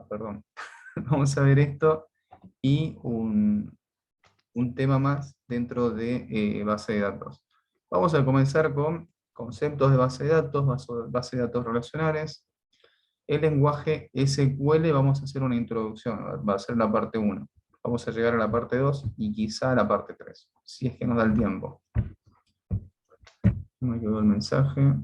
perdón, vamos a ver esto y un tema más dentro de base de datos. Vamos a comenzar con conceptos de base de datos, base de datos relacionales. El lenguaje SQL, vamos a hacer una introducción, va a ser la parte 1. Vamos a llegar a la parte 2 y quizá a la parte 3, si es que nos da el tiempo. Me quedó el mensaje.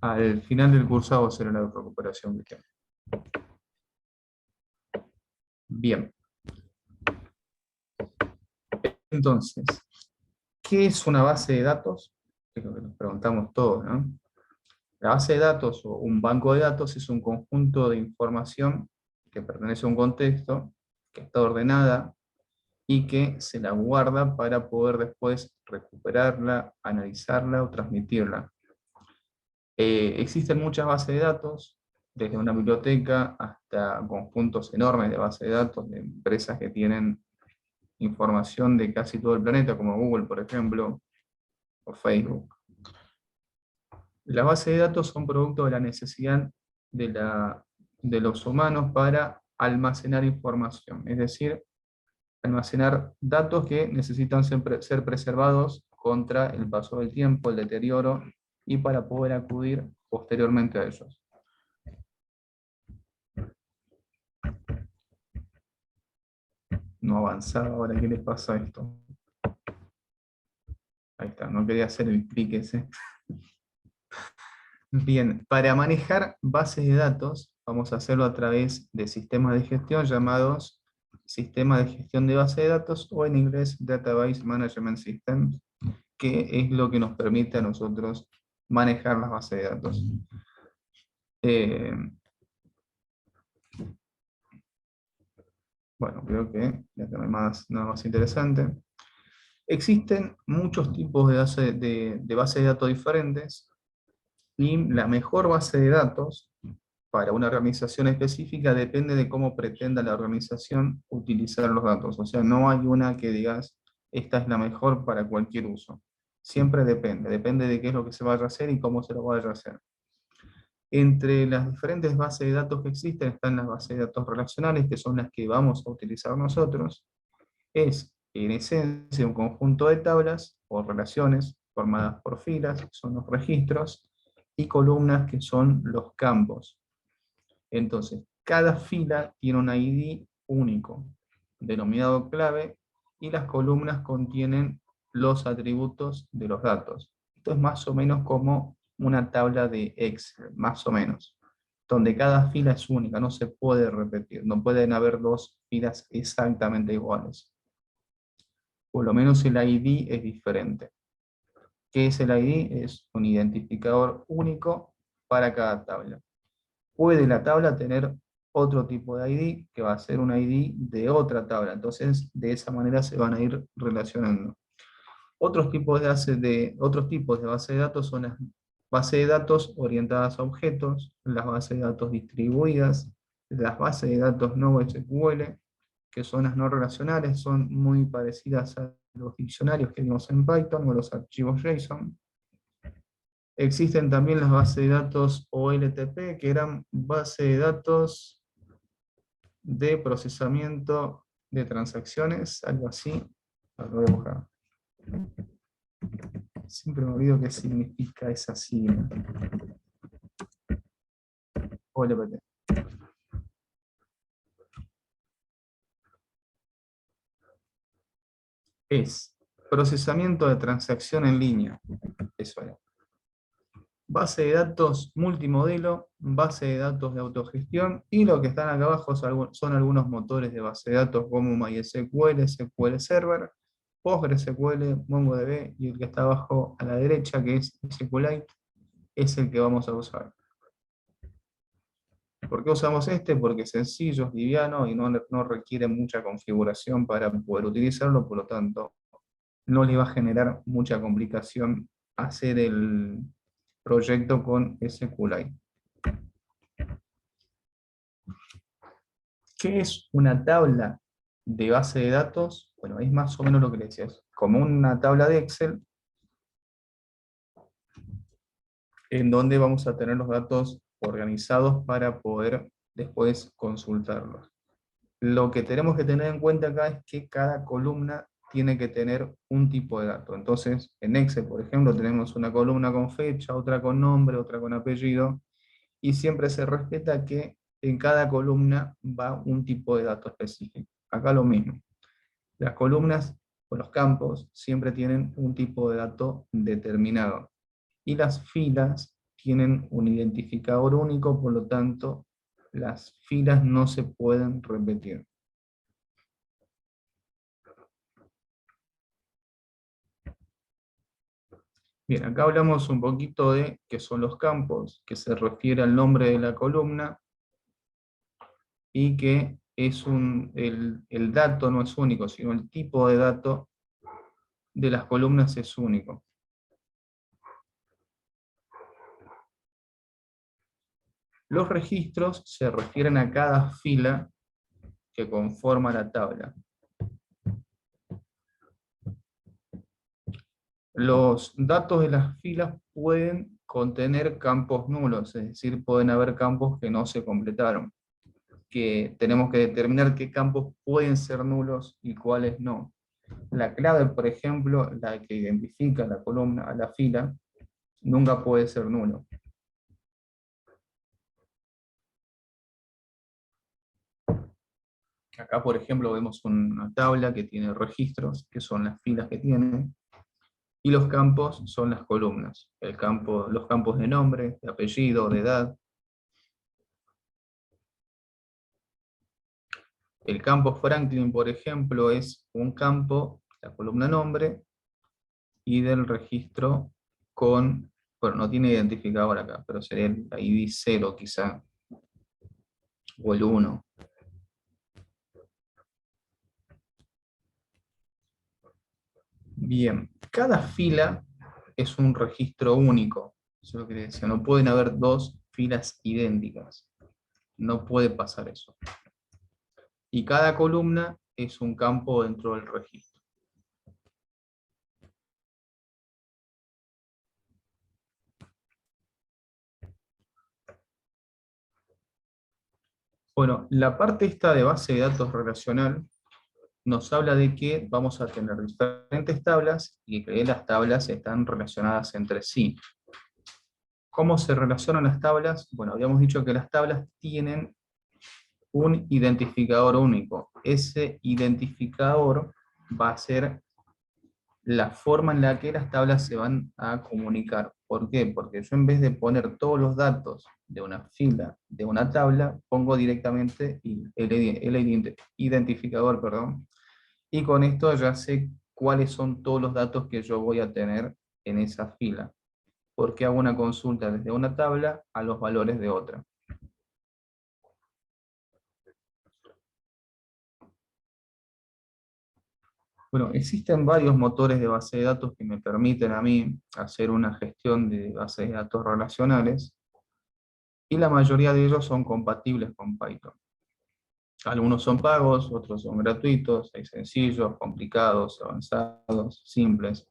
Al final del cursado será la recuperación que queda. Bien. Entonces, ¿qué es una base de datos? Es lo que nos preguntamos todos, ¿no? La base de datos o un banco de datos es un conjunto de información que pertenece a un contexto, que está ordenada y que se la guarda para poder después recuperarla, analizarla o transmitirla. Existen muchas bases de datos, desde una biblioteca hasta conjuntos enormes de bases de datos de empresas que tienen información de casi todo el planeta, como Google, por ejemplo, o Facebook. Las bases de datos son producto de la necesidad de los humanos para almacenar información, es decir, almacenar datos que necesitan ser preservados contra el paso del tiempo, el deterioro, y para poder acudir posteriormente a ellos. No avanzaba, ahora ¿qué les pasa a esto? Ahí está, no quería hacer el clic ese. Bien, para manejar bases de datos, vamos a hacerlo a través de sistemas de gestión llamados sistemas de gestión de base de datos, o en inglés Database Management Systems, que es lo que nos permite a nosotros manejar las bases de datos. Bueno, creo que ya no hay nada más interesante. Existen muchos tipos de base de datos diferentes, y la mejor base de datos para una organización específica depende de cómo pretenda la organización utilizar los datos. O sea, no hay una que digas, esta es la mejor para cualquier uso. Siempre depende de qué es lo que se vaya a hacer y cómo se lo vaya a hacer. Entre las diferentes bases de datos que existen están las bases de datos relacionales, que son las que vamos a utilizar nosotros. Es, en esencia, un conjunto de tablas o relaciones formadas por filas, que son los registros, y columnas, que son los campos. Entonces, cada fila tiene un ID único, denominado clave, y las columnas contienen los atributos de los datos. Esto es más o menos como una tabla de Excel, más o menos, donde cada fila es única, no se puede repetir, no pueden haber dos filas exactamente iguales. Por lo menos el ID es diferente. ¿Qué es el ID? Es un identificador único para cada tabla. Puede la tabla tener otro tipo de ID, que va a ser un ID de otra tabla. Entonces, de esa manera se van a ir relacionando. Otros tipos de base de datos son las bases de datos orientadas a objetos, las bases de datos distribuidas, las bases de datos no SQL, que son las no relacionales, son muy parecidas a los diccionarios que vimos en Python o los archivos JSON. Existen también las bases de datos OLTP, que eran bases de datos de procesamiento de transacciones, algo así. Lo voy a buscar. Siempre me olvido qué significa esa sigla. OLTP. Es procesamiento de transacción en línea. Eso era. Base de datos multimodelo, base de datos de autogestión, y lo que están acá abajo son algunos motores de base de datos como MySQL, SQL Server, PostgreSQL, MongoDB, y el que está abajo a la derecha, que es SQLite, es el que vamos a usar. ¿Por qué usamos este? Porque es sencillo, es liviano y no requiere mucha configuración para poder utilizarlo, por lo tanto, no le va a generar mucha complicación hacer el proyecto con SQLite. ¿Qué es una tabla de base de datos? Bueno, es más o menos lo que le decía, es como una tabla de Excel, en donde vamos a tener los datos organizados para poder después consultarlos. Lo que tenemos que tener en cuenta acá es que cada columna tiene que tener un tipo de dato. Entonces, en Excel, por ejemplo, tenemos una columna con fecha, otra con nombre, otra con apellido, y siempre se respeta que en cada columna va un tipo de dato específico. Acá lo mismo. Las columnas o los campos siempre tienen un tipo de dato determinado. Y las filas tienen un identificador único, por lo tanto, las filas no se pueden repetir. Bien, acá hablamos un poquito de qué son los campos, que se refiere al nombre de la columna, y que es el dato no es único, sino el tipo de dato de las columnas es único. Los registros se refieren a cada fila que conforma la tabla. Los datos de las filas pueden contener campos nulos, es decir, pueden haber campos que no se completaron, que tenemos que determinar qué campos pueden ser nulos y cuáles no. La clave, por ejemplo, la que identifica la columna a la fila, nunca puede ser nulo. Acá, por ejemplo, vemos una tabla que tiene registros, que son las filas que tiene, y los campos son las columnas. Los campos de nombre, de apellido, de edad. El campo Franklin, por ejemplo, es un campo, la columna nombre, y del registro con, bueno, no tiene identificador acá, pero sería el ID 0 quizá, o el 1. Bien, cada fila es un registro único. Eso es lo que decía, no pueden haber dos filas idénticas. No puede pasar eso. Y cada columna es un campo dentro del registro. Bueno, la parte esta de base de datos relacional nos habla de que vamos a tener diferentes tablas y que las tablas están relacionadas entre sí. ¿Cómo se relacionan las tablas? Bueno, habíamos dicho que las tablas tienen un identificador único. Ese identificador va a ser la forma en la que las tablas se van a comunicar. ¿Por qué? Porque yo en vez de poner todos los datos de una fila de una tabla, pongo directamente el identificador, perdón, y con esto ya sé cuáles son todos los datos que yo voy a tener en esa fila, porque hago una consulta desde una tabla a los valores de otra. Bueno, existen varios motores de base de datos que me permiten a mí hacer una gestión de bases de datos relacionales, y la mayoría de ellos son compatibles con Python. Algunos son pagos, otros son gratuitos, hay sencillos, complicados, avanzados, simples.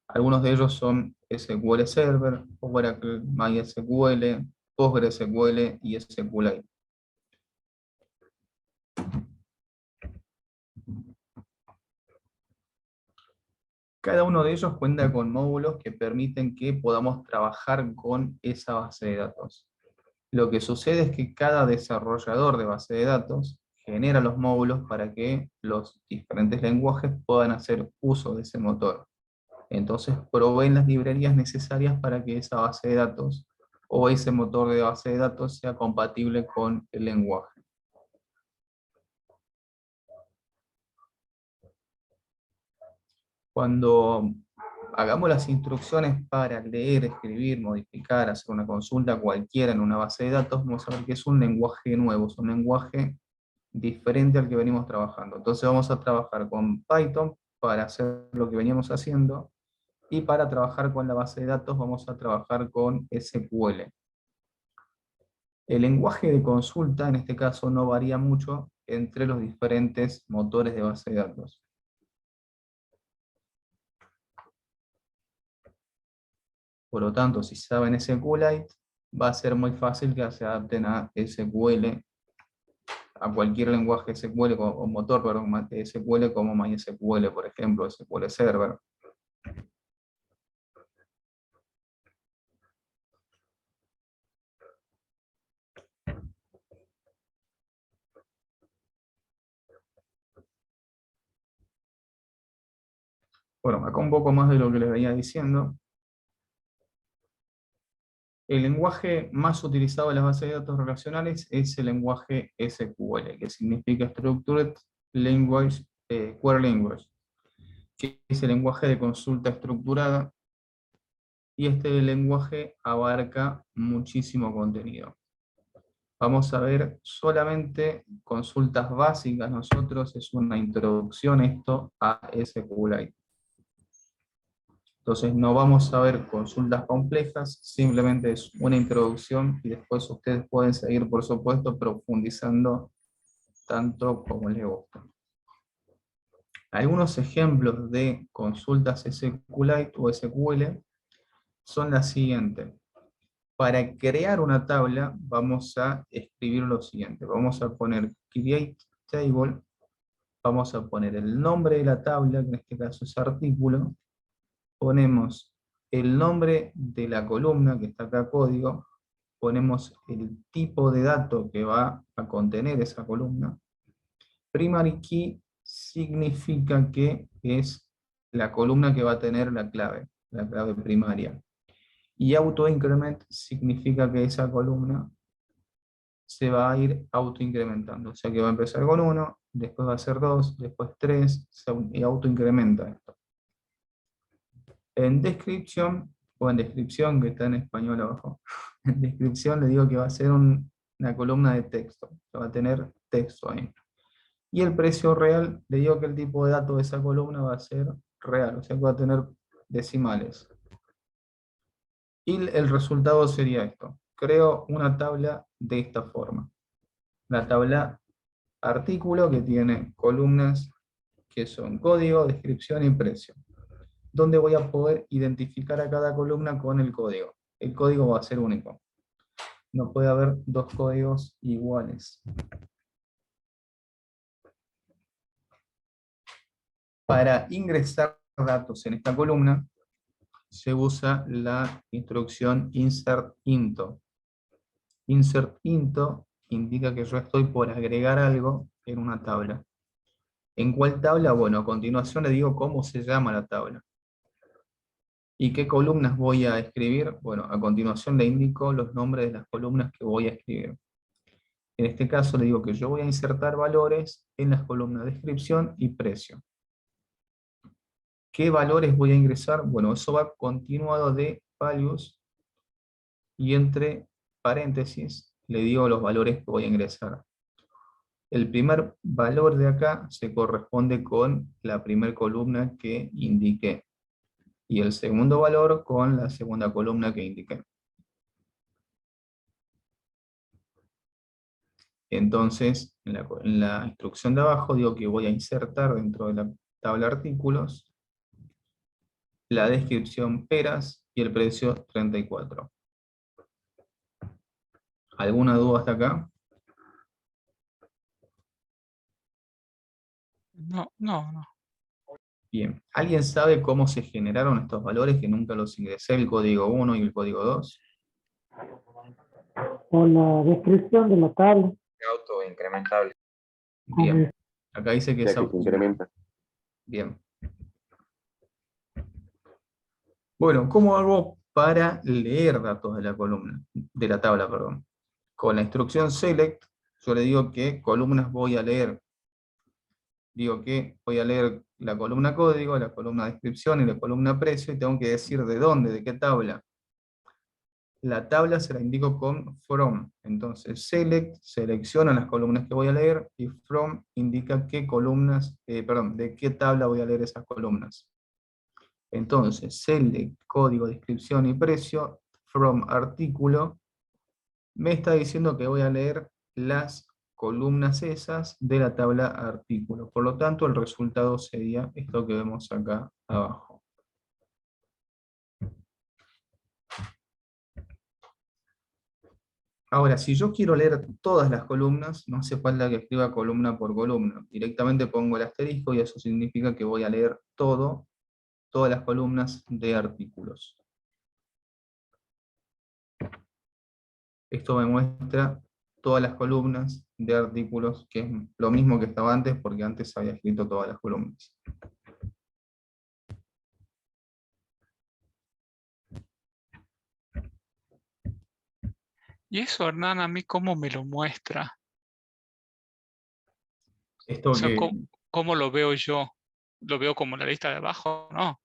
Algunos de ellos son SQL Server, Oracle, MySQL, PostgreSQL y SQLite. Cada uno de ellos cuenta con módulos que permiten que podamos trabajar con esa base de datos. Lo que sucede es que cada desarrollador de base de datos genera los módulos para que los diferentes lenguajes puedan hacer uso de ese motor. Entonces proveen las librerías necesarias para que esa base de datos o ese motor de base de datos sea compatible con el lenguaje. Cuando hagamos las instrucciones para leer, escribir, modificar, hacer una consulta cualquiera en una base de datos, vamos a ver que es un lenguaje nuevo, es un lenguaje diferente al que venimos trabajando. Entonces vamos a trabajar con Python para hacer lo que veníamos haciendo, y para trabajar con la base de datos vamos a trabajar con SQL. El lenguaje de consulta, en este caso, no varía mucho entre los diferentes motores de base de datos. Por lo tanto, si saben SQLite, va a ser muy fácil que se adapten a SQL, a cualquier lenguaje SQL o motor, perdón, SQL como MySQL, por ejemplo, SQL Server. Bueno, acá un poco más de lo que les venía diciendo. El lenguaje más utilizado en las bases de datos relacionales es el lenguaje SQL, que significa Structured Language, Query Language, que es el lenguaje de consulta estructurada, y este lenguaje abarca muchísimo contenido. Vamos a ver solamente consultas básicas. Nosotros es una introducción esto a SQLite. Entonces no vamos a ver consultas complejas, simplemente es una introducción y después ustedes pueden seguir, por supuesto, profundizando tanto como les gusta. Algunos ejemplos de consultas SQLite o SQL son las siguientes. Para crear una tabla vamos a escribir lo siguiente. Vamos a poner create table, vamos a poner el nombre de la tabla, que en este caso es artículo, ponemos el nombre de la columna, que está acá código, ponemos el tipo de dato que va a contener esa columna. Primary key significa que es la columna que va a tener la clave primaria. Y autoincrement significa que esa columna se va a ir autoincrementando. O sea que va a empezar con 1, después va a ser 2, después 3, y autoincrementa esto. En descripción, o en descripción, que está en español abajo, en descripción le digo que va a ser una columna de texto, que va a tener texto ahí. Y el precio real, le digo que el tipo de datos de esa columna va a ser real, o sea que va a tener decimales. Y el resultado sería esto. Creo una tabla de esta forma. La tabla artículo, que tiene columnas que son código, descripción y precio, donde voy a poder identificar a cada columna con el código. El código va a ser único. No puede haber dos códigos iguales. Para ingresar datos en esta columna, se usa la instrucción insert into. Insert into indica que yo estoy por agregar algo en una tabla. ¿En cuál tabla? Bueno, a continuación le digo cómo se llama la tabla. ¿Y qué columnas voy a escribir? Bueno, a continuación le indico los nombres de las columnas que voy a escribir. En este caso le digo que yo voy a insertar valores en las columnas descripción y precio. ¿Qué valores voy a ingresar? Bueno, eso va continuado de values, y entre paréntesis le digo los valores que voy a ingresar. El primer valor de acá se corresponde con la primera columna que indiqué, y el segundo valor con la segunda columna que indiqué. Entonces, en la instrucción de abajo digo que voy a insertar dentro de la tabla artículos la descripción peras y el precio 34. ¿Alguna duda hasta acá? No, no, no. Bien. ¿Alguien sabe cómo se generaron estos valores que nunca los ingresé, el código 1 y el código 2? Por la descripción de la tabla. Autoincrementable. Bien. Acá dice que Ya es que se incrementa. Bien. Bueno, ¿cómo hago para leer datos de la columna, de la tabla, perdón? Con la instrucción select, yo le digo qué columnas voy a leer. Digo que voy a leer la columna código, la columna descripción y la columna precio, y tengo que decir de dónde, de qué tabla. La tabla se la indico con from. Entonces, select selecciona las columnas que voy a leer, y from indica qué columnas, de qué tabla voy a leer esas columnas. Entonces, select, código, descripción y precio, from artículo, me está diciendo que voy a leer las columnas esas de la tabla artículo. Por lo tanto, el resultado sería esto que vemos acá abajo. Ahora, si yo quiero leer todas las columnas, no hace falta que escriba columna por columna. Directamente pongo el asterisco y eso significa que voy a leer todas las columnas de artículos. Esto me muestra todas las columnas de artículos, que es lo mismo que estaba antes, porque antes había escrito todas las columnas. Y eso, Hernán, a mí cómo me lo muestra. Esto O sea, que ¿cómo lo veo yo? ¿Lo veo como la lista de abajo? No.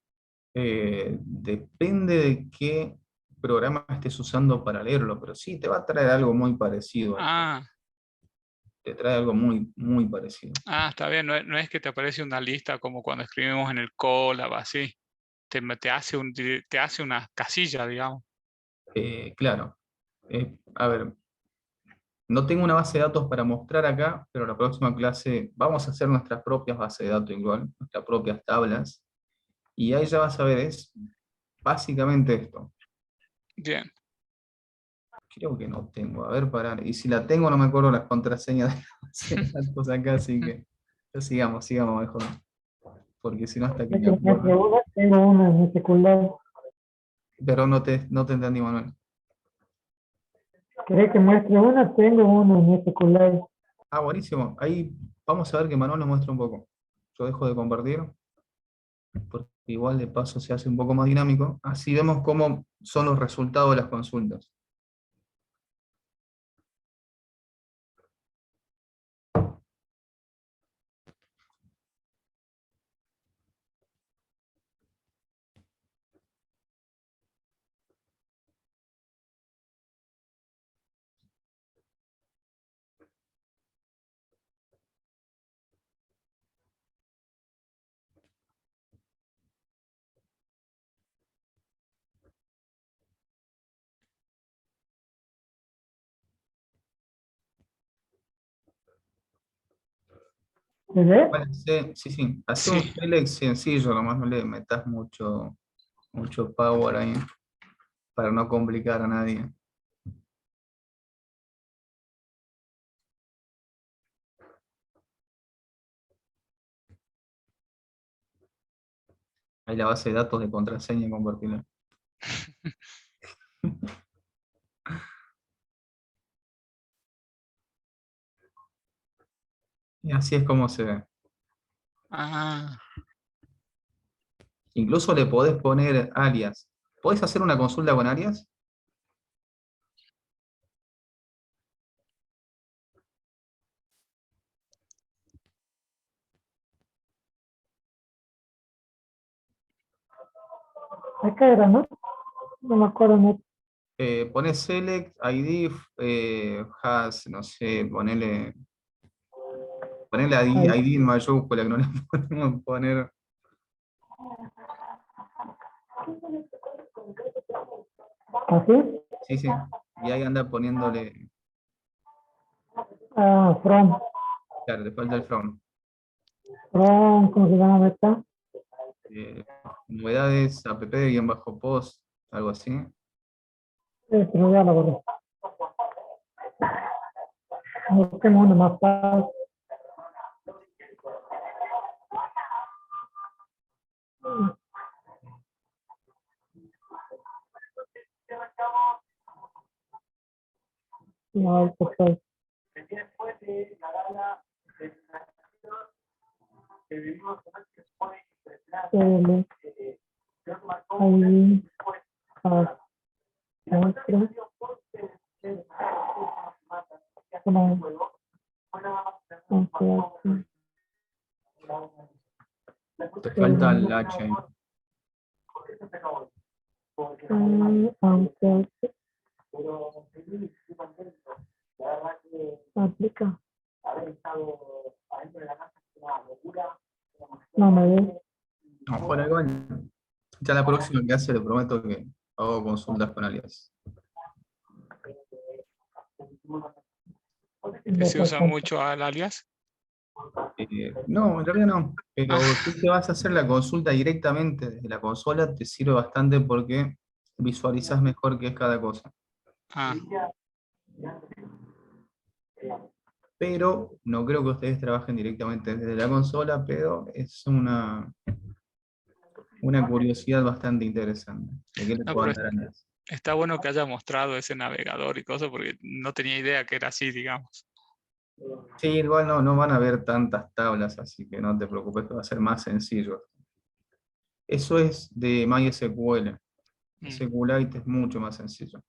depende de qué programa estés usando para leerlo, pero sí, te va a traer algo muy parecido a esto. Ah, Te trae algo muy, muy parecido. está bien. No es que te aparece una lista como cuando escribimos en el Colab, así. Te hace una casilla, digamos. Claro. A ver, no tengo una base de datos para mostrar acá, pero la próxima clase vamos a hacer nuestras propias bases de datos igual, nuestras propias tablas, y ahí ya vas a ver, es básicamente esto. Bien. Creo que no tengo, a ver, parar. Y si la tengo no me acuerdo las contraseñas de la base de datos acá, así que ya sigamos mejor, porque si no hasta que Ya me que muestre acuerdo. una, tengo una en mi celular. Pero no te entendí, Manuel. ¿Querés que muestre una? Tengo una en mi celular. Ah, buenísimo. Ahí vamos a ver que Manuel nos muestra un poco. Yo dejo de compartir, porque igual de paso se hace un poco más dinámico. Así vemos cómo son los resultados de las consultas. ¿Se ve? Vale, sí, sí, sí. Hace un Sí. select sencillo, nomás no le metas mucho power ahí, para no complicar a nadie. Ahí la base de datos de contraseña compartirla. Y así es como se ve. Ah, Incluso le podés poner alias. ¿Podés hacer una consulta con alias? Acá era, ¿no? No me acuerdo, ¿no? Ponés select, ID, has, no sé, ponele Ahí. ID en mayúscula, que no le podemos poner. ¿Así? Sí, sí. Y ahí anda poniéndole, Ah, claro, le falta el from. ¿cómo se llama esta? Eh, novedades, app-post, algo así. Pero ya la borré. Busquemos una más fácil. No, pues, L, ahí, Te falta el H ahí. aplica. No me ve. No, por algo. Ya la próxima que hace le prometo que hago consultas con alias. que se usa mucho al alias. No, en realidad no. Ah, Pero si te vas a hacer la consulta directamente desde la consola, te sirve bastante porque visualizas mejor qué es cada cosa. ah, Pero no creo que ustedes trabajen directamente desde la consola, pero es una curiosidad bastante interesante. ¿De qué le No, puedo pero andar andando? está bueno que haya mostrado ese navegador y cosas, porque no tenía idea que era así, digamos. Sí, igual no van a haber tantas tablas, así que no te preocupes, que va a ser más sencillo. Eso es de MySQL. Mm. SQLite es mucho más sencillo.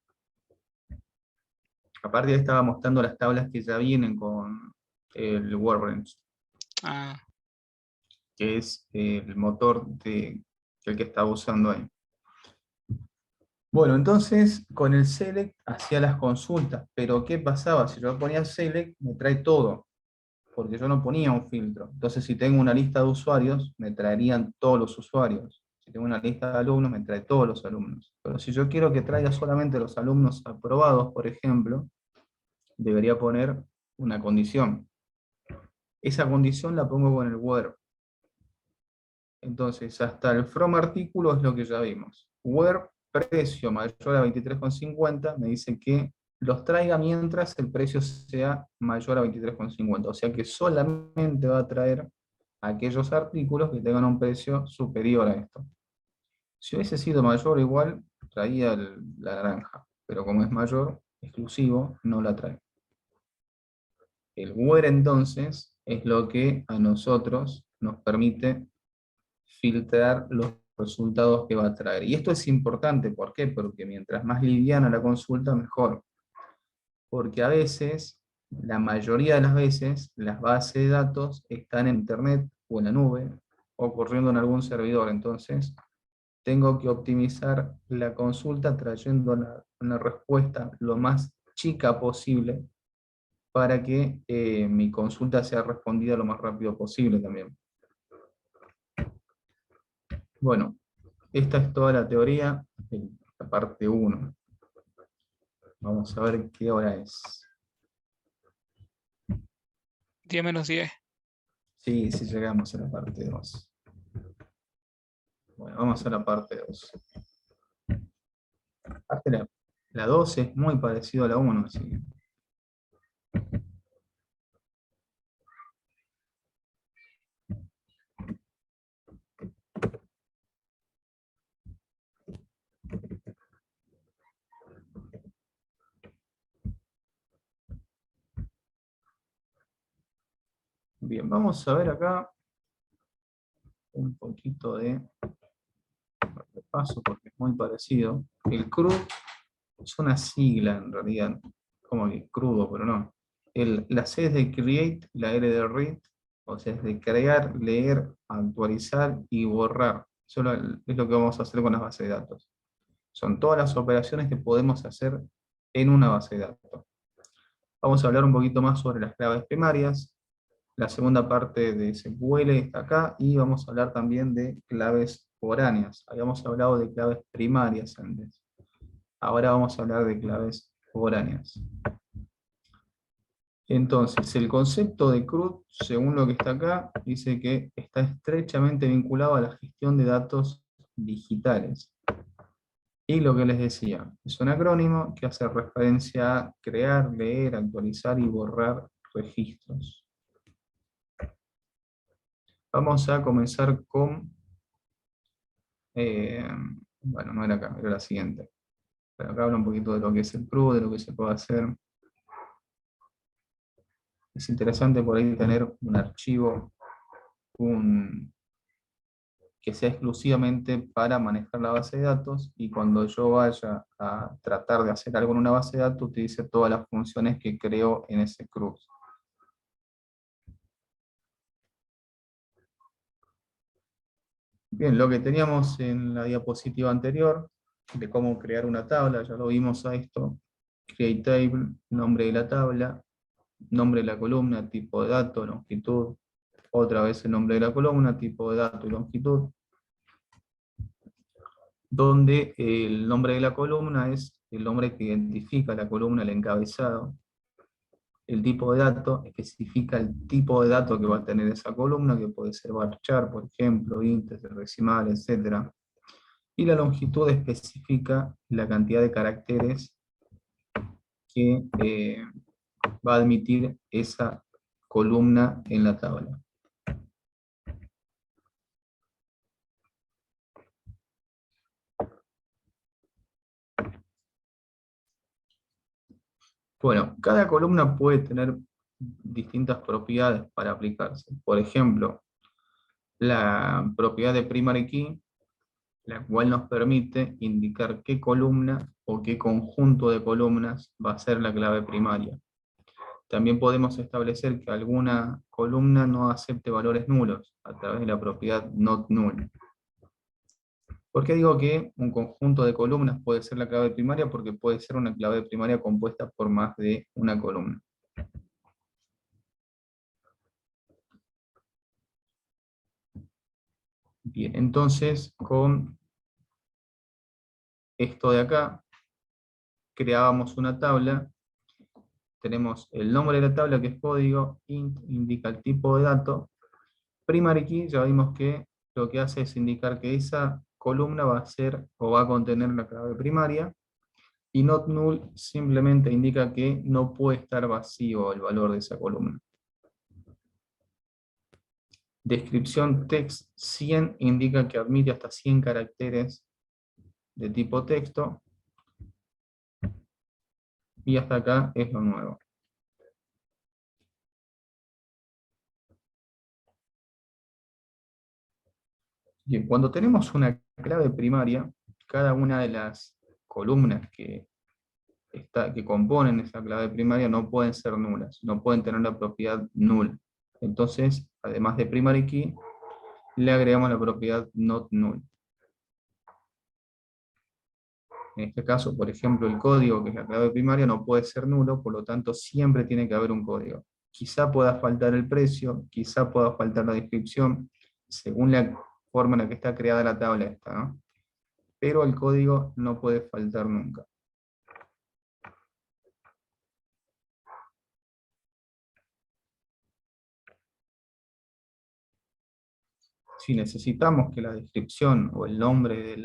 Aparte, estaba mostrando las tablas que ya vienen con el Workbench, Ah, que es el motor el que estaba usando ahí. Bueno, entonces con el select hacía las consultas, pero ¿qué pasaba? Si yo ponía select, me trae todo, porque yo no ponía un filtro. Entonces, si tengo una lista de usuarios, me traerían todos los usuarios. Si tengo una lista de alumnos, me trae todos los alumnos. Pero si yo quiero que traiga solamente los alumnos aprobados, por ejemplo, debería poner una condición. Esa condición la pongo con el where. Entonces, hasta el from artículo es lo que ya vimos. Where precio mayor a 23,50 me dice que los traiga mientras el precio sea mayor a 23,50. O sea que solamente va a traer aquellos artículos que tengan un precio superior a esto. Si hubiese sido mayor o igual, traía la naranja. Pero como es mayor, exclusivo, no la trae. El where entonces es lo que a nosotros nos permite filtrar los resultados que va a traer. Y esto es importante, ¿por qué? Porque mientras más liviana la consulta, mejor. Porque a veces, la mayoría de las veces, las bases de datos están en internet o en la nube, o corriendo en algún servidor. Entonces, tengo que optimizar la consulta trayendo una respuesta lo más chica posible para que mi consulta sea respondida lo más rápido posible también. Bueno, esta es toda la teoría de la parte 1. Vamos a ver qué hora es. 10 menos 10. Sí, sí llegamos a la parte 2. Bueno, vamos a la parte 2. La 2 es muy parecido a la 1, así que... Bien, vamos a ver acá un poquito de repaso porque es muy parecido. El CRUD es una sigla en realidad, como que crudo, pero no. La C es de create, la R de read, o sea, es de crear, leer, actualizar y borrar. Eso es lo que vamos a hacer con las bases de datos. Son todas las operaciones que podemos hacer en una base de datos. Vamos a hablar un poquito más sobre las claves primarias. La segunda parte de SQL está acá, y vamos a hablar también de claves foráneas. Habíamos hablado de claves primarias antes. Ahora vamos a hablar de claves foráneas. Entonces, el concepto de CRUD, según lo que está acá, dice que está estrechamente vinculado a la gestión de datos digitales. Y lo que les decía, es un acrónimo que hace referencia a crear, leer, actualizar y borrar registros. Vamos a comenzar con... bueno, no era acá, era la siguiente. Pero acá habla un poquito de lo que es el CRUD, de lo que se puede hacer. Es interesante por ahí tener un archivo que sea exclusivamente para manejar la base de datos, y cuando yo vaya a tratar de hacer algo en una base de datos, utilice todas las funciones que creo en ese CRUD. Bien, lo que teníamos en la diapositiva anterior, de cómo crear una tabla, ya lo vimos a esto. Create table, nombre de la tabla, nombre de la columna, tipo de dato, longitud, otra vez el nombre de la columna, tipo de dato y longitud, donde el nombre de la columna es el nombre que identifica la columna, el encabezado. El tipo de dato especifica el tipo de dato que va a tener esa columna, que puede ser varchar, por ejemplo, ínteger, decimal, etc. Y la longitud especifica la cantidad de caracteres que va a admitir esa columna en la tabla. Bueno, cada columna puede tener distintas propiedades para aplicarse. Por ejemplo, la propiedad de primary key, la cual nos permite indicar qué columna o qué conjunto de columnas va a ser la clave primaria. También podemos establecer que alguna columna no acepte valores nulos a través de la propiedad not null. ¿Por qué digo que un conjunto de columnas puede ser la clave primaria? Porque puede ser una clave primaria compuesta por más de una columna. Bien, entonces con esto de acá, creábamos una tabla. Tenemos el nombre de la tabla, que es código, int indica el tipo de dato. Primary key, ya vimos que lo que hace es indicar que esa columna va a ser o va a contener la clave primaria. Y not null simplemente indica que no puede estar vacío el valor de esa columna. Descripción text 100 indica que admite hasta 100 caracteres de tipo texto. Y hasta acá es lo nuevo. Bien, cuando tenemos una clave primaria, cada una de las columnas que componen esa clave primaria no pueden ser nulas, no pueden tener la propiedad null. Entonces, además de primary key, le agregamos la propiedad not null. En este caso, por ejemplo, el código, que es la clave primaria, no puede ser nulo, por lo tanto siempre tiene que haber un código. Quizá pueda faltar el precio, quizá pueda faltar la descripción, según la forma en la que está creada la tabla esta, ¿no? Pero el código no puede faltar nunca. Si necesitamos que la descripción o el nombre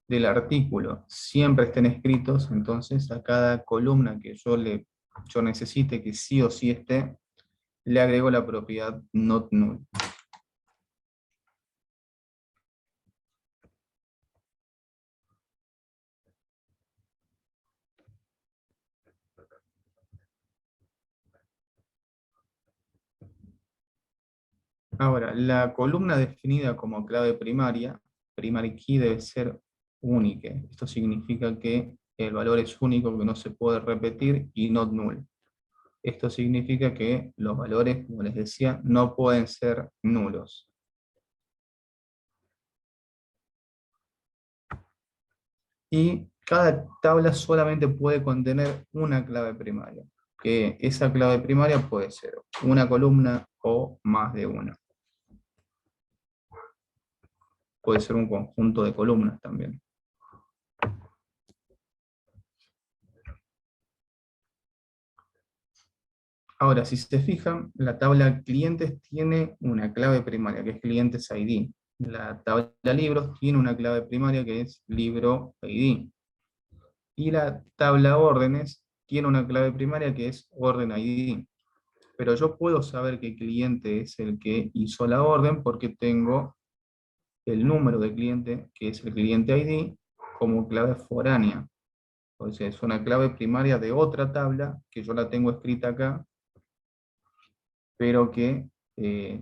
del artículo siempre estén escritos, entonces a cada columna que yo necesite que sí o sí esté, le agrego la propiedad not null. Ahora, la columna definida como clave primaria, primary key, debe ser única. Esto significa que el valor es único, que no se puede repetir, y not null. Esto significa que los valores, como les decía, no pueden ser nulos. Y cada tabla solamente puede contener una clave primaria, que esa clave primaria puede ser una columna o más de una. Puede ser un conjunto de columnas también. Ahora, si se fijan, la tabla clientes tiene una clave primaria, que es clientes ID. La tabla libros tiene una clave primaria, que es libro ID. Y la tabla órdenes tiene una clave primaria, que es orden ID. Pero yo puedo saber qué cliente es el que hizo la orden porque tengo el número de cliente, que es el cliente ID, como clave foránea. O sea, es una clave primaria de otra tabla, que yo la tengo escrita acá, pero que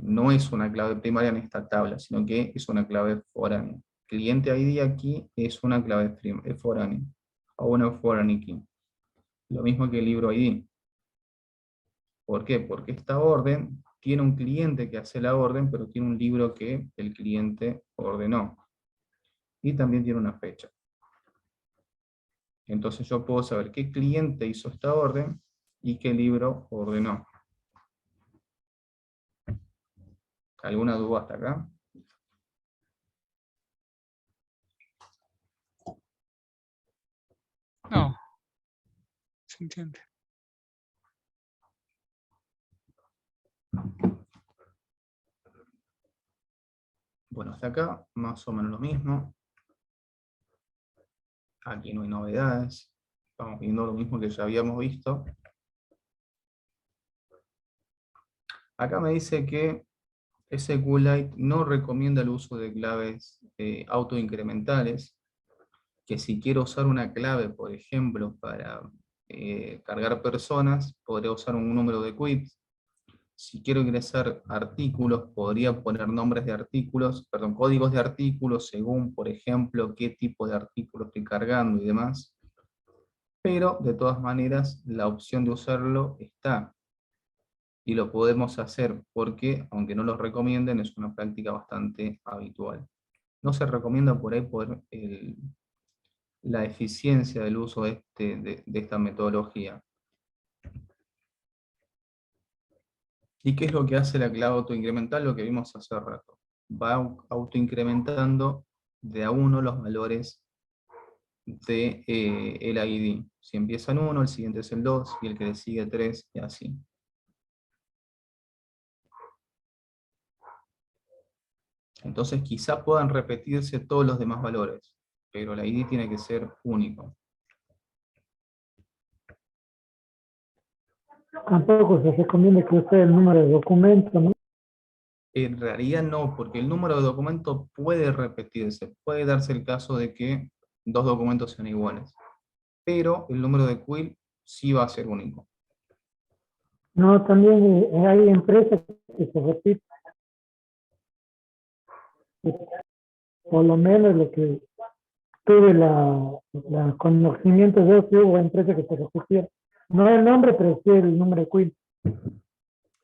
no es una clave primaria en esta tabla, sino que es una clave foránea. Cliente ID aquí es una clave foránea, o una foreign key. Lo mismo que el libro ID. ¿Por qué? Porque esta orden tiene un cliente que hace la orden, pero tiene un libro que el cliente ordenó. Y también tiene una fecha. Entonces yo puedo saber qué cliente hizo esta orden y qué libro ordenó. ¿Alguna duda hasta acá? No, se entiende. Bueno, hasta acá más o menos lo mismo. Aquí no hay novedades. Estamos viendo lo mismo que ya habíamos visto. Acá me dice que SQLite no recomienda el uso de claves autoincrementales, que si quiero usar una clave, por ejemplo, para cargar personas, podría usar un número de queries. Si quiero ingresar artículos, podría poner nombres de artículos, perdón, códigos de artículos, según, por ejemplo, qué tipo de artículo estoy cargando y demás. Pero, de todas maneras, la opción de usarlo está. Y lo podemos hacer porque, aunque no lo recomienden, es una práctica bastante habitual. No se recomienda por ahí por la eficiencia del uso de esta metodología. ¿Y qué es lo que hace la clave autoincremental? Lo que vimos hace rato. Va autoincrementando de a uno los valores del ID. Si empieza en 1, el siguiente es el 2, y el que le sigue 3, y así. Entonces quizá puedan repetirse todos los demás valores, pero el ID tiene que ser único. Tampoco se recomienda que use el número de documento, ¿no? En realidad no, porque el número de documento puede repetirse. Puede darse el caso de que dos documentos sean iguales. Pero el número de quill sí va a ser único. No, también hay empresas que se repiten. Por lo menos lo que tuve la conocimiento de eso, hubo empresas que se repetían. No el nombre, pero sí el número de queen.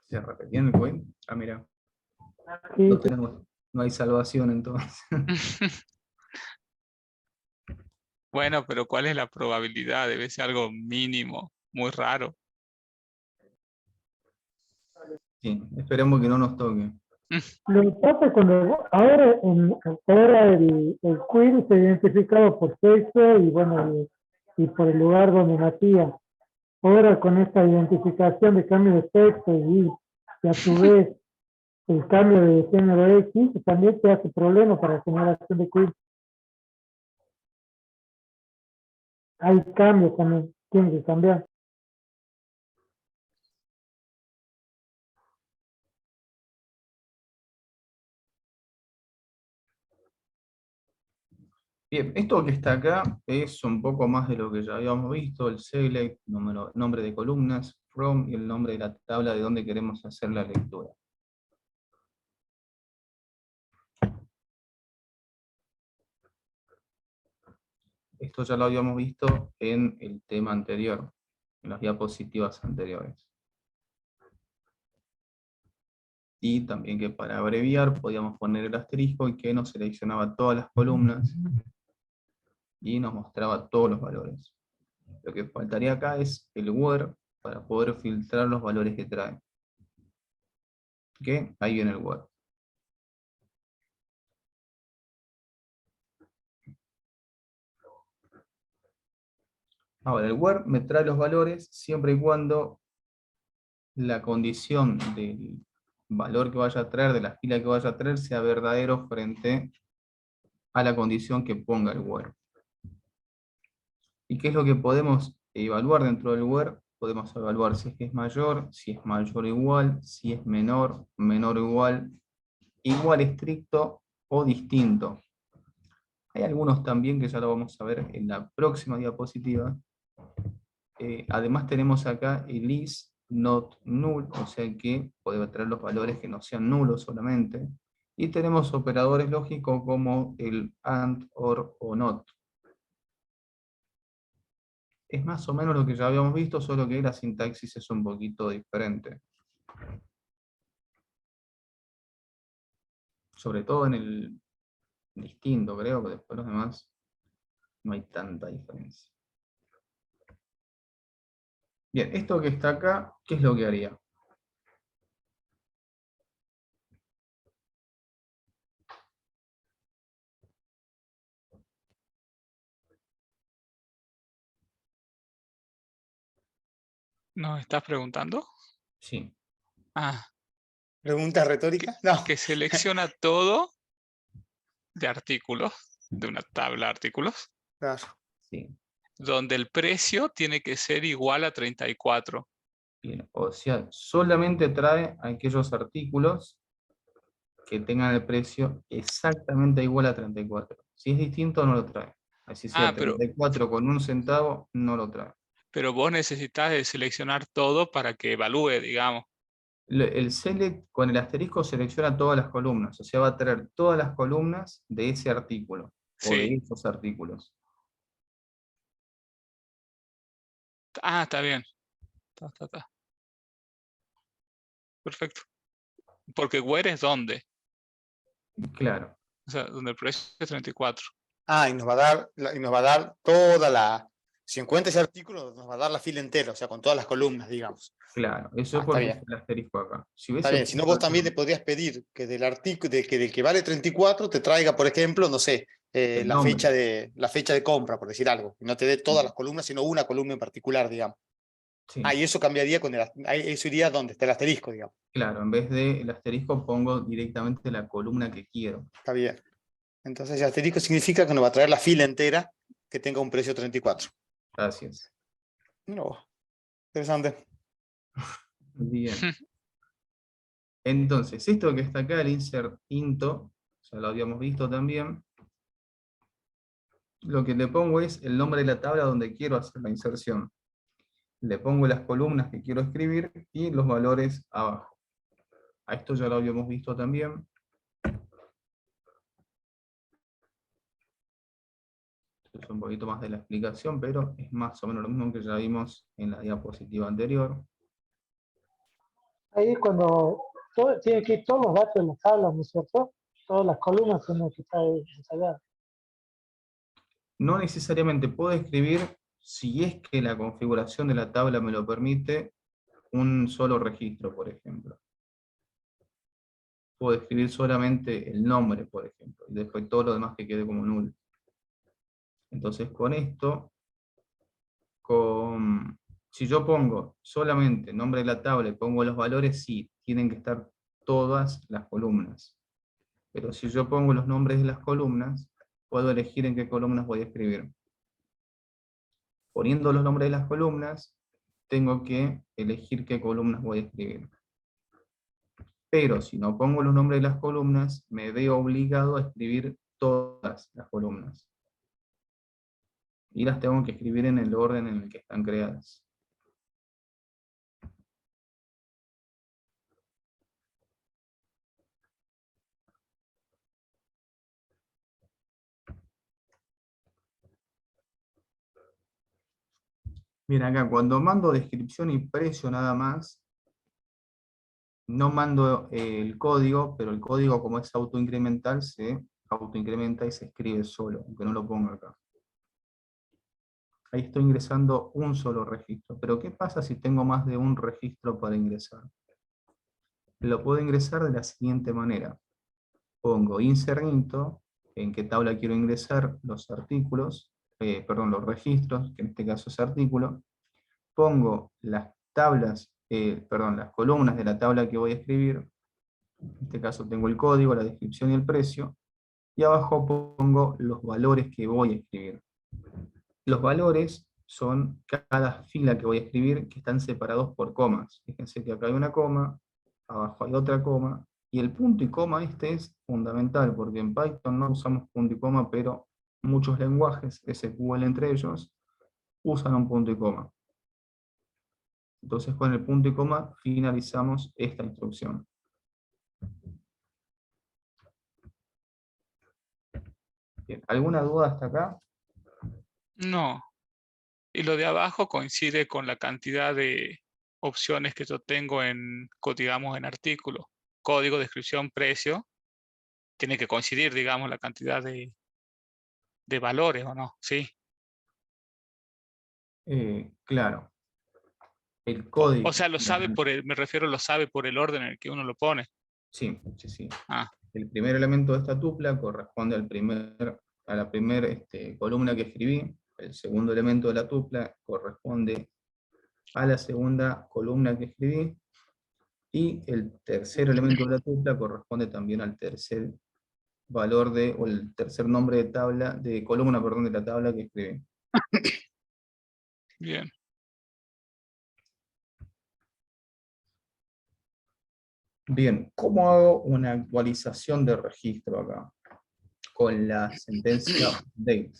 ¿Se repetía en el quill? Ah, mira, Sí, no tenemos, no hay salvación entonces. Bueno, pero ¿cuál es la probabilidad? Debe ser algo mínimo, muy raro. Sí, esperemos que no nos toque. lo que pasa cuando ahora el queen se identificaba por sexo y bueno, y por el lugar donde nacía. Ahora con esta identificación de cambio de sexo y a su vez el cambio de género X también te hace problema para la generación de query. Hay cambios también, tienen que cambiar. Bien, esto que está acá es un poco más de lo que ya habíamos visto, el select, nombre de columnas, from y el nombre de la tabla de donde queremos hacer la lectura. Esto ya lo habíamos visto en el tema anterior, en las diapositivas anteriores. Y también que para abreviar podíamos poner el asterisco y que nos seleccionaba todas las columnas y nos mostraba todos los valores. Lo que faltaría acá es el where para poder filtrar los valores que trae. ¿Ok? Ahí viene el where. Ahora, el where me trae los valores siempre y cuando la condición del valor que vaya a traer, de la fila que vaya a traer, sea verdadero frente a la condición que ponga el where. ¿Y qué es lo que podemos evaluar dentro del where? Podemos evaluar si es que es mayor o igual, si es menor o igual, igual estricto o distinto. Hay algunos también que ya lo vamos a ver en la próxima diapositiva. Además tenemos acá el is not null, o sea que puede traer los valores que no sean nulos solamente. Y tenemos operadores lógicos como el and, or o not. Es más o menos lo que ya habíamos visto, solo que la sintaxis es un poquito diferente. Sobre todo en el distinto, creo que después los demás no hay tanta diferencia. Bien, esto que está acá, ¿qué es lo que haría? ¿Nos estás preguntando? Sí. Ah, ¿Pregunta retórica? No. que selecciona todo de artículos, de una tabla de artículos, Claro. Sí. donde el precio tiene que ser igual a 34. Bien, o sea, solamente trae aquellos artículos que tengan el precio exactamente igual a 34. Si es distinto, no lo trae. Así sea Ah, 34 con un centavo, no lo trae. pero vos necesitas de seleccionar todo para que evalúe, digamos. El select con el asterisco selecciona todas las columnas, o sea, va a traer todas las columnas de ese artículo, o de Sí. esos artículos. Ah, está bien. Está. Perfecto. Porque where es dónde. Claro, O sea, donde el precio es 34. Ah, y nos va a dar, y nos va a dar toda la. Si encuentra ese artículo, nos va a dar la fila entera, o sea, con todas las columnas, digamos. claro. Eso es Está porque es bien. el asterisco acá. Si Está hubiese bien. Si no, puesto vos también yo le podrías pedir que del artículo, del que vale 34, te traiga, por ejemplo, no sé, el nombre, la fecha de compra, por decir algo. Y no te dé todas las columnas, sino una columna en particular, digamos. Ah, sí, y eso cambiaría con eso iría donde está el asterisco, digamos. claro, en vez del asterisco pongo directamente la columna que quiero. Está bien. Entonces, el asterisco significa que nos va a traer la fila entera que tenga un precio 34. Gracias. No, interesante. Bien. Entonces, esto que está acá, el insert into, ya lo habíamos visto también. Lo que le pongo es el nombre de la tabla donde quiero hacer la inserción. Le pongo las columnas que quiero escribir y los valores abajo. A esto ya lo habíamos visto también. Esto es un poquito más de la explicación, pero es más o menos lo mismo que ya vimos en la diapositiva anterior. Ahí cuando tiene que ir todos los datos de las tablas, ¿no es cierto? Todas las columnas tienen que estar detalladas. No necesariamente puedo escribir, si es que la configuración de la tabla me lo permite, un solo registro, por ejemplo. Puedo escribir solamente el nombre, por ejemplo, y después todo lo demás que quede como nulo. Entonces con esto, si yo pongo solamente el nombre de la tabla y pongo los valores, sí, tienen que estar todas las columnas. Pero si yo pongo los nombres de las columnas, puedo elegir en qué columnas voy a escribir. Poniendo los nombres de las columnas, tengo que elegir qué columnas voy a escribir. Pero si no pongo los nombres de las columnas, me veo obligado a escribir todas las columnas. Y las tengo que escribir en el orden en el que están creadas. Bien, acá cuando mando descripción y precio nada más, no mando el código, pero el código, como es autoincremental, se autoincrementa y se escribe solo, aunque no lo ponga acá. Ahí estoy ingresando un solo registro. Pero ¿qué pasa si tengo más de un registro para ingresar? Lo puedo ingresar de la siguiente manera. Pongo insert into, en qué tabla quiero ingresar los artículos, los registros, que en este caso es artículo. Pongo las tablas, las columnas de la tabla que voy a escribir. En este caso tengo el código, la descripción y el precio. Y abajo pongo los valores que voy a escribir. Los valores son cada fila que voy a escribir que están separados por comas. Fíjense que acá hay una coma, abajo hay otra coma, y el punto y coma este es fundamental, porque en Python no usamos punto y coma, pero muchos lenguajes, SQL entre ellos, usan un punto y coma. Entonces con el punto y coma finalizamos esta instrucción. Bien, ¿alguna duda hasta acá? No. Y lo de abajo coincide con la cantidad de opciones que yo tengo digamos, en artículo. Código, descripción, precio. Tiene que coincidir, digamos, la cantidad de valores, ¿o no? Sí. Claro. El O código. sea, lo sabe me refiero, lo sabe por el orden en el que uno lo pone. Sí, sí, sí. Ah, El primer elemento de esta tupla corresponde a la primera columna que escribí. El segundo elemento de la tupla corresponde a la segunda columna que escribí. Y el tercer elemento de la tupla corresponde también al tercer valor o el tercer nombre de columna, perdón, de la tabla que escribí. Bien. Bien, ¿cómo hago una actualización de registro acá? Con la sentencia update.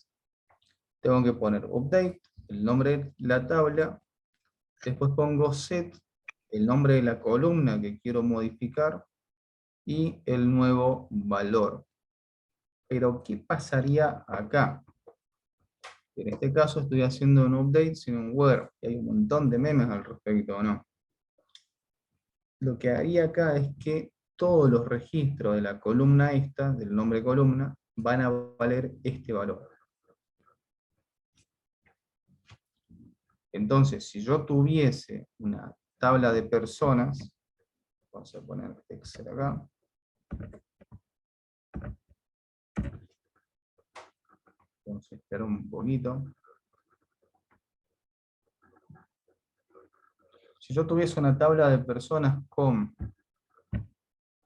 Tengo que poner update, el nombre de la tabla, después pongo set, el nombre de la columna que quiero modificar, y el nuevo valor. Pero, ¿qué pasaría acá? En este caso estoy haciendo un update sin un where, y hay un montón de memes al respecto, ¿no? Lo que haría acá es que todos los registros de la columna esta, del nombre de columna, van a valer este valor. Entonces, si yo tuviese una tabla de personas, vamos a poner Excel acá, vamos a esperar un poquito. Si yo tuviese una tabla de personas con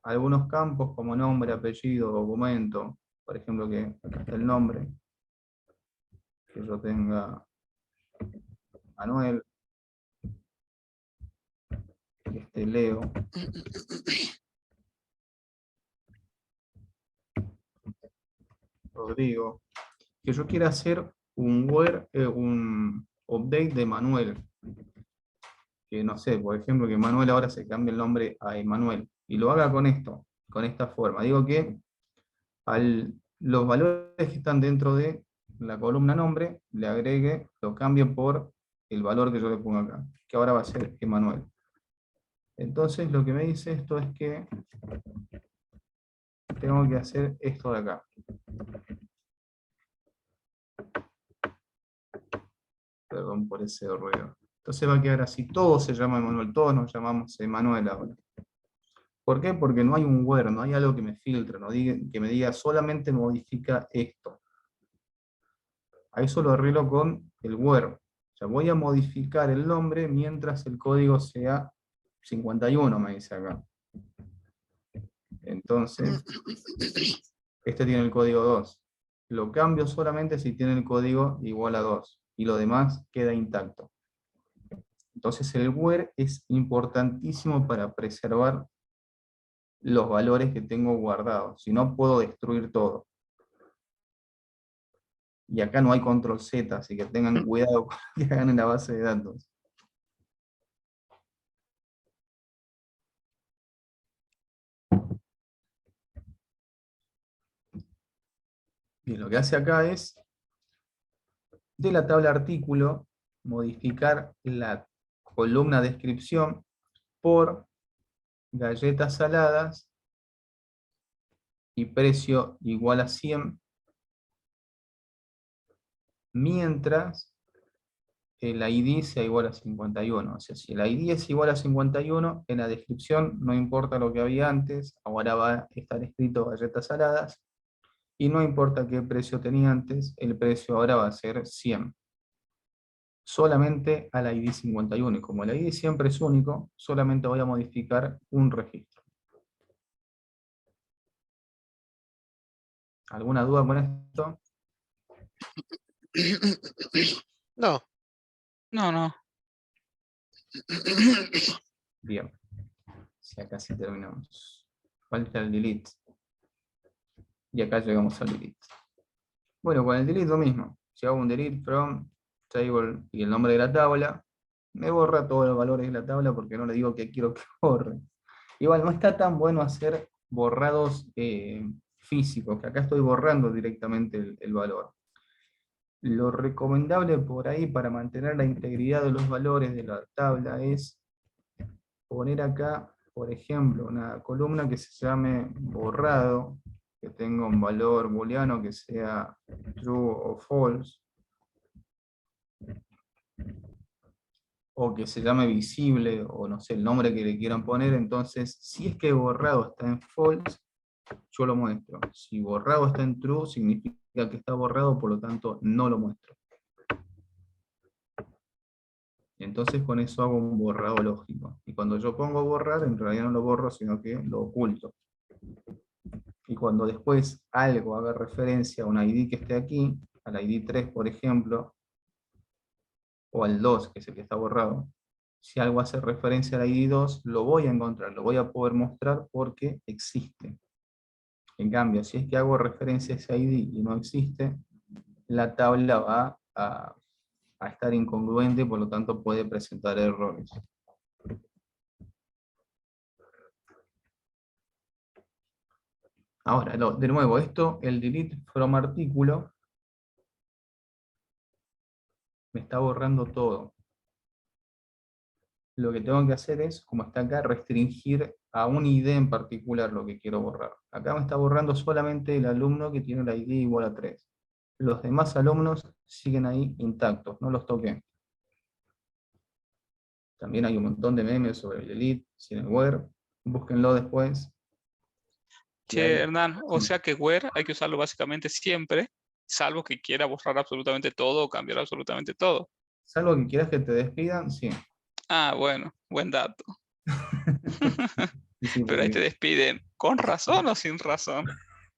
algunos campos como nombre, apellido, documento, por ejemplo, que acá está el nombre, que yo tenga Manuel, que esté Leo, Rodrigo, que yo quiera hacer un update de Manuel, que no sé, por ejemplo, que Manuel ahora se cambie el nombre a Emanuel, y lo haga con esto, con esta forma. Digo que los valores que están dentro de la columna nombre, le agregue, lo cambie por el valor que yo le pongo acá, que ahora va a ser Emanuel. Entonces lo que me dice esto es que tengo que hacer esto de acá. Perdón por ese ruido. Entonces va a quedar así, todo se llama Emanuel, todos nos llamamos Emanuel ahora. ¿Por qué? Porque no hay un where, no hay algo que me filtre, que me diga solamente modifica esto. A eso lo arreglo con el where. O sea, voy a modificar el nombre mientras el código sea 51, me dice acá. Entonces, este tiene el código 2. Lo cambio solamente si tiene el código igual a 2. Y lo demás queda intacto. Entonces el where es importantísimo para preservar los valores que tengo guardados. Si no, puedo destruir todo. Y acá no hay control Z, así que tengan cuidado con lo que hagan en la base de datos. Bien, lo que hace acá es, de la tabla artículo, modificar la columna descripción por galletas saladas y precio igual a 100, mientras el ID sea igual a 51. O sea, si el ID es igual a 51, en la descripción no importa lo que había antes, ahora va a estar escrito galletas saladas, y no importa qué precio tenía antes, el precio ahora va a ser 100. Solamente al ID 51, y como el ID siempre es único, solamente voy a modificar un registro. ¿Alguna duda con esto? No. No. Bien. Si acá sí terminamos. Falta el delete. Y acá llegamos al delete. Bueno, con el delete lo mismo. Si hago un delete from table y el nombre de la tabla, me borra todos los valores de la tabla porque no le digo que quiero que borre. Igual no está tan bueno hacer borrados físicos, que acá estoy borrando directamente el valor. Lo recomendable por ahí para mantener la integridad de los valores de la tabla es poner acá, por ejemplo, una columna que se llame borrado, que tenga un valor booleano que sea true o false, o que se llame visible, o no sé, el nombre que le quieran poner. Entonces, si es que borrado está en false, yo lo muestro. Si borrado está en true, significa que está borrado, por lo tanto no lo muestro. Entonces con eso hago un borrado lógico. Y cuando yo pongo borrar, en realidad no lo borro, sino que lo oculto. Y cuando después algo haga referencia a un ID que esté aquí, al ID 3 por ejemplo, o al 2, que es el que está borrado. Si algo hace referencia al ID 2, lo voy a encontrar, lo voy a poder mostrar porque existe. En cambio, si es que hago referencia a ese ID y no existe, la tabla va a estar incongruente, por lo tanto puede presentar errores. Ahora, de nuevo, esto, el delete from artículo, me está borrando todo. Lo que tengo que hacer es, como está acá, restringir a un ID en particular lo que quiero borrar. Acá me está borrando solamente el alumno que tiene la ID igual a 3. Los demás alumnos siguen ahí intactos, no los toqué. También hay un montón de memes sobre el delete, sin el where, búsquenlo después. Che, Hernán, o sea que where hay que usarlo básicamente siempre, salvo que quiera borrar absolutamente todo o cambiar absolutamente todo. Salvo que quieras que te despidan, sí. Ah, bueno, buen dato. Y, sí, Pero ahí te porque, despiden, ¿con razón o sin razón?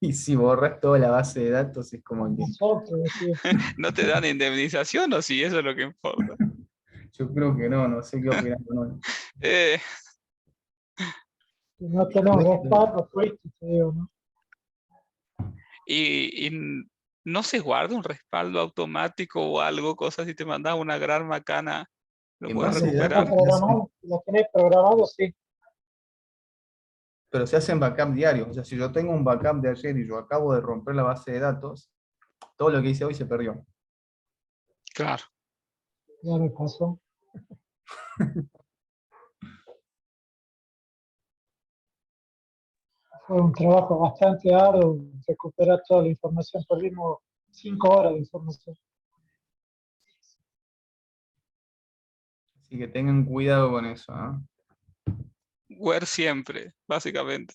y si borras toda la base de datos, es como que... Nosotros, decía, ¿No te dan indemnización o sí? Eso es lo que importa. Yo creo que no, no sé qué opinan. No. Eh, si no tenemos respaldo, pues, te digo, ¿no? y no se guarda un respaldo automático o algo, cosas si te mandas una gran macana, lo En puedes base de recuperar. datos se hacen, Si lo tenés programado, sí. pero se hacen backup diarios. O sea, si yo tengo un backup de ayer y yo acabo de romper la base de datos, todo lo que hice hoy se perdió. Claro. Ya me pasó. Fue un trabajo bastante arduo recuperar toda la información. Perdimos 5 horas de información. Así que tengan cuidado con eso. ¿Ah? Where siempre, básicamente.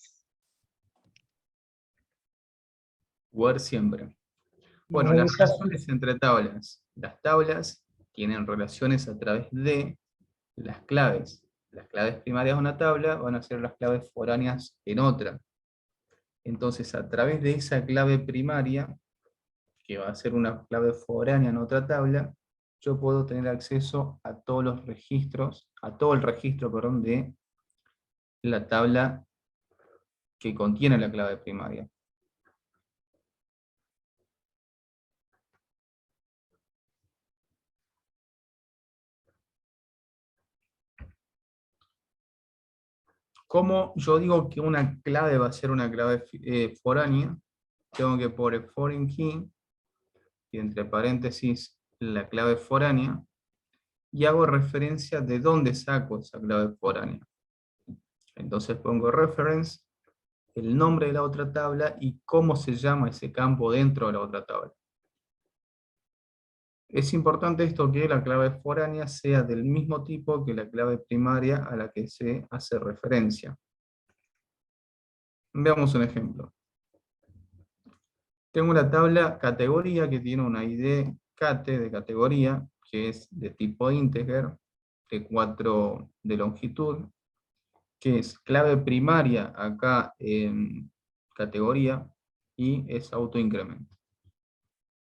Word siempre. Y Bueno, las revisar relaciones entre tablas. Las tablas tienen relaciones a través de las claves. Las claves primarias de una tabla van a ser las claves foráneas en otra. Entonces, a través de esa clave primaria, que va a ser una clave foránea en otra tabla, yo puedo tener acceso a todos los registros, a todo el registro, perdón, de la tabla que contiene la clave primaria. Como yo digo que una clave va a ser una clave foránea, tengo que poner foreign key, y entre paréntesis la clave foránea, y hago referencia de dónde saco esa clave foránea. Entonces pongo reference, el nombre de la otra tabla y cómo se llama ese campo dentro de la otra tabla. Es importante esto que la clave foránea sea del mismo tipo que la clave primaria a la que se hace referencia. Veamos un ejemplo. Tengo una tabla categoría que tiene una ID cate de categoría, que es de tipo integer, de 4 de longitud, que es clave primaria acá en categoría, y es autoincremento.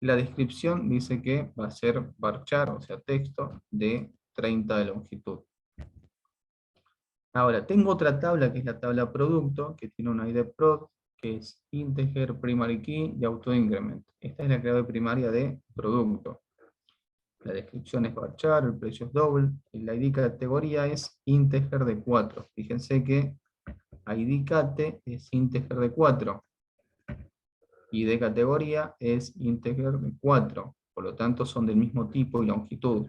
La descripción dice que va a ser varchar, o sea, texto, de 30 de longitud. Ahora, tengo otra tabla que es la tabla producto, que tiene una ID prod, que es integer, primary key y autoincrement. Esta es la clave primaria de producto. La descripción es varchar, el precio es double, y la ID categoría es integer de 4. Fíjense que ID cate es integer de 4. Y de categoría es integer de 4, por lo tanto son del mismo tipo y longitud.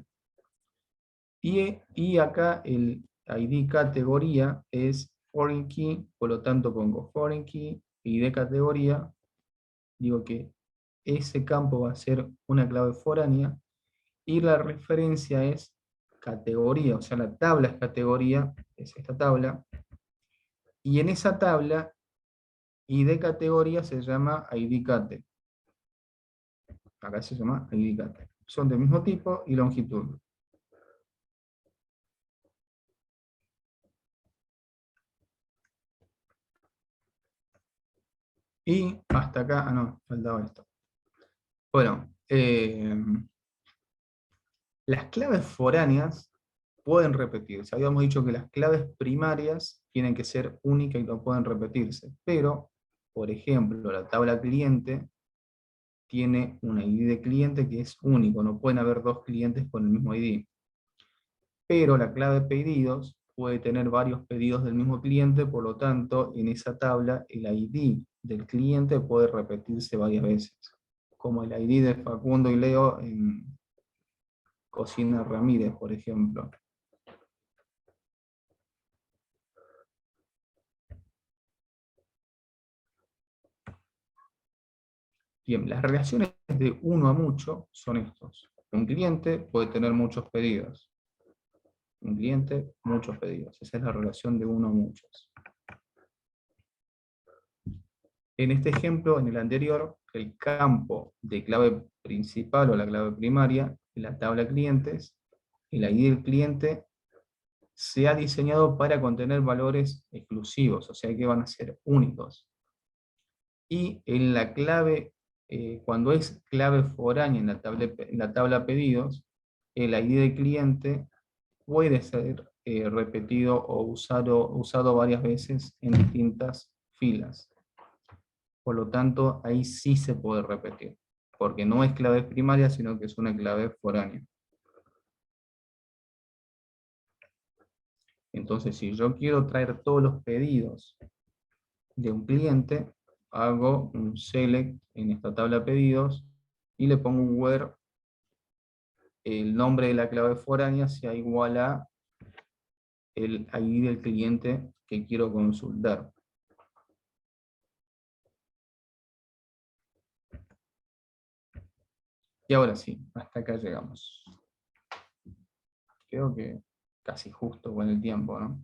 Y acá el ID categoría es foreign key, por lo tanto pongo foreign key, y de categoría, digo que ese campo va a ser una clave foránea, y la referencia es categoría, o sea la tabla es categoría, es esta tabla, y en esa tabla, ID categoría se llama ID cate. Acá se llama ID cate. Son del mismo tipo y longitud. Y hasta acá, no, faltaba esto. Bueno, Las claves foráneas pueden repetirse. Habíamos dicho que las claves primarias tienen que ser únicas y no pueden repetirse. Pero, por ejemplo, la tabla cliente tiene un ID de cliente que es único. No pueden haber dos clientes con el mismo ID. Pero la clave pedidos puede tener varios pedidos del mismo cliente, por lo tanto, en esa tabla el ID del cliente puede repetirse varias veces, como el ID de Facundo y Leo en Cocina Ramírez, por ejemplo. Bien, las relaciones de uno a mucho son estos. Un cliente puede tener muchos pedidos. Un cliente, muchos pedidos. Esa es la relación de uno a muchos. En este ejemplo, en el anterior, el campo de clave principal o la clave primaria, en la tabla clientes, el ID del cliente se ha diseñado para contener valores exclusivos, o sea que van a ser únicos. Y en la clave, cuando es clave foránea en la tabla pedidos, el ID del cliente puede ser repetido o usado varias veces en distintas filas. Por lo tanto, ahí sí se puede repetir, porque no es clave primaria, sino que es una clave foránea. Entonces, si yo quiero traer todos los pedidos de un cliente, hago un select en esta tabla pedidos y le pongo un where el nombre de la clave foránea sea igual a el ID del cliente que quiero consultar. Y ahora sí, hasta acá llegamos. Creo que casi justo con el tiempo, ¿no?